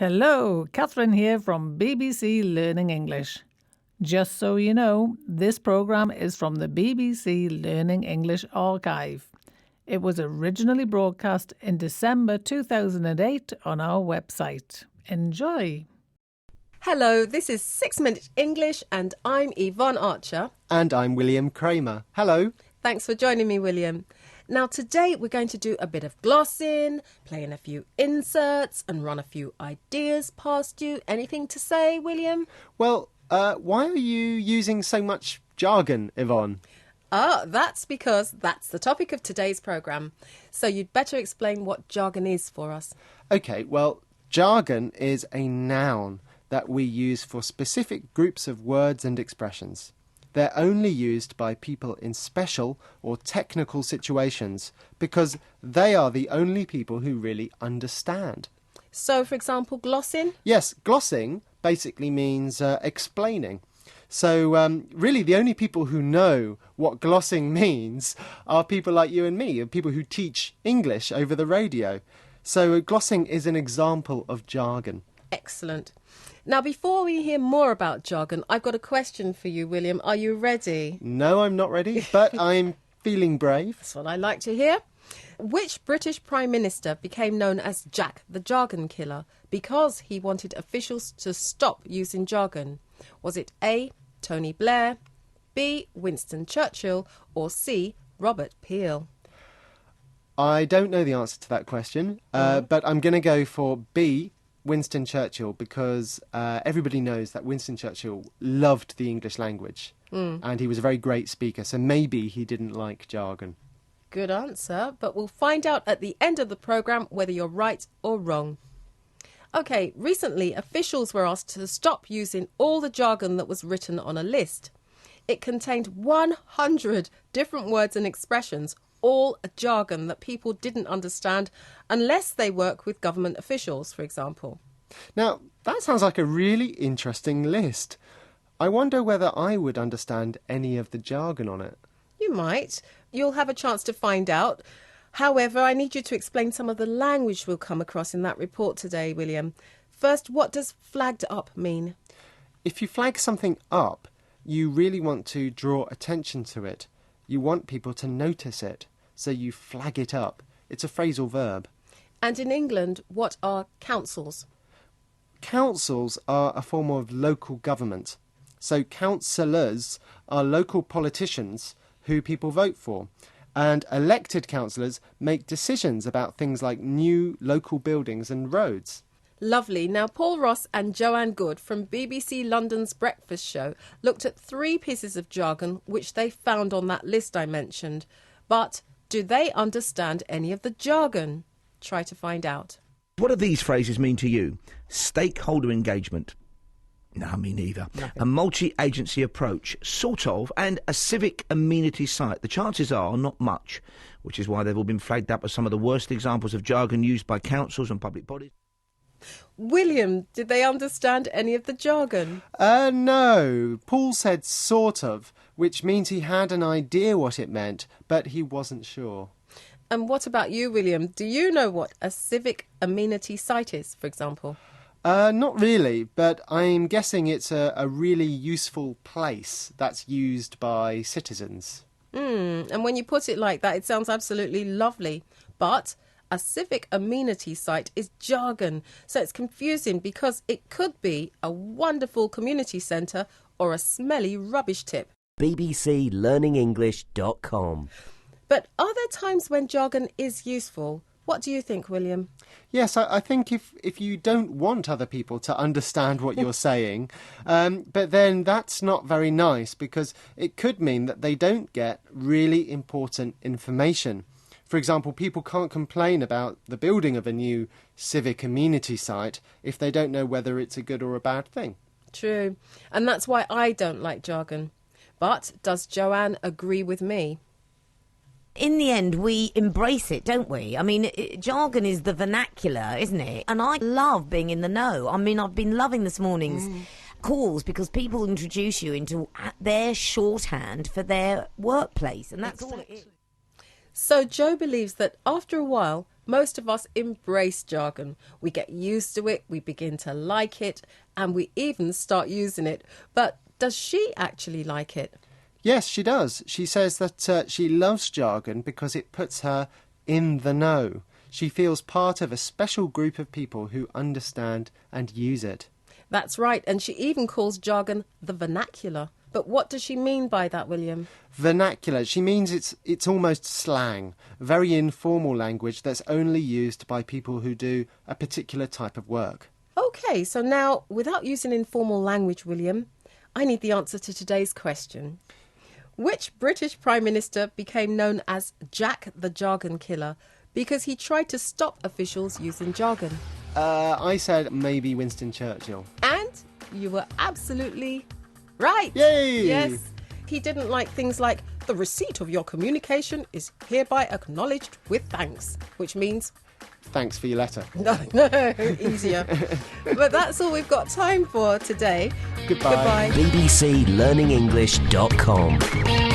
Hello, Catherine here from BBC Learning English. Just so you know, this programme is from the BBC Learning English archive. It was originally broadcast in December 2008 on our website. Enjoy! Hello, this is 6 Minute English and I'm Yvonne Archer. And I'm William Kramer. Hello. Thanks for joining me, William. Now today we're going to do a bit of glossing, play in a few inserts and run a few ideas past you. Anything to say, William? Well, why are you using so much jargon, Yvonne? That's because that's the topic of today's programme. So you'd better explain what jargon is for us. OK, well, jargon is a noun that we use for specific groups of words and expressions. They're only used by people in special or technical situations because they are the only people who really understand. So, for example, glossing? Yes, glossing basically means explaining. So, really, the only people who know what glossing means are people like you and me, people who teach English over the radio. So, glossing is an example of jargon. Excellent. Now, before we hear more about jargon, I've got a question for you, William. Are you ready? No, I'm not ready, but I'm feeling brave. That's what I like to hear. Which British Prime Minister became known as Jack the Jargon Killer because he wanted officials to stop using jargon? Was it A, Tony Blair, B, Winston Churchill, or C, Robert Peel? I don't know the answer to that question, but I'm going to go for B, Winston Churchill, because everybody knows that Winston Churchill loved the English language and he was a very great speaker, so maybe he didn't like jargon. Good answer, but we'll find out at the end of the programme whether you're right or wrong. OK, recently officials were asked to stop using all the jargon that was written on a list. It contained 100 different words and expressions, all a jargon that people didn't understand unless they work with government officials, for example. Now, that sounds like a really interesting list. I wonder whether I would understand any of the jargon on it. You might. You'll have a chance to find out. However, I need you to explain some of the language we'll come across in that report today, William. First, what does flagged up mean? If you flag something up, you really want to draw attention to it. You want people to notice it, so you flag it up. It's a phrasal verb. And in England, what are councils? Councils are a form of local government. So councillors are local politicians who people vote for. And elected councillors make decisions about things like new local buildings and roads. Lovely. Now, Paul Ross and Joanne Good from BBC London's Breakfast Show looked at 3 pieces of jargon which they found on that list I mentioned. But do they understand any of the jargon? Try to find out. What do these phrases mean to you? Stakeholder engagement. No, me neither. Nothing. A multi-agency approach, sort of, and a civic amenity site. The chances are not much, which is why they've all been flagged up as some of the worst examples of jargon used by councils and public bodies. William, did they understand any of the jargon? No. Paul said sort of, which means he had an idea what it meant, but he wasn't sure. And what about you, William? Do you know what a civic amenity site is, for example? Not really, but I'm guessing it's a really useful place that's used by citizens. And when you put it like that, it sounds absolutely lovely. But a civic amenity site is jargon, so it's confusing because it could be a wonderful community centre or a smelly rubbish tip. bbclearningenglish.com. But are there times when jargon is useful? What do you think, William? Yes, I think if you don't want other people to understand what you're saying, but then that's not very nice because it could mean that they don't get really important information. For example, people can't complain about the building of a new civic amenity site if they don't know whether it's a good or a bad thing. True. And that's why I don't like jargon. But does Joanne agree with me? In the end, we embrace it, don't we? I mean, jargon is the vernacular, isn't it? And I love being in the know. I mean, I've been loving this morning's calls because people introduce you into their shorthand for their workplace, and that's all it is. So Joe believes that after a while, most of us embrace jargon. We get used to it, we begin to like it, and we even start using it. But does she actually like it? Yes, she does. She says that she loves jargon because it puts her in the know. She feels part of a special group of people who understand and use it. That's right, and she even calls jargon the vernacular. But what does she mean by that, William? Vernacular. She means it's almost slang, very informal language that's only used by people who do a particular type of work. OK, so now, without using informal language, William, I need the answer to today's question. Which British Prime Minister became known as Jack the Jargon Killer because he tried to stop officials using jargon? I said maybe Winston Churchill. And you were absolutely right. Yay! Yes. He didn't like things like, the receipt of your communication is hereby acknowledged with thanks, which means... Thanks for your letter. No, easier. But that's all we've got time for today. Goodbye. Goodbye. bbclearningenglish.com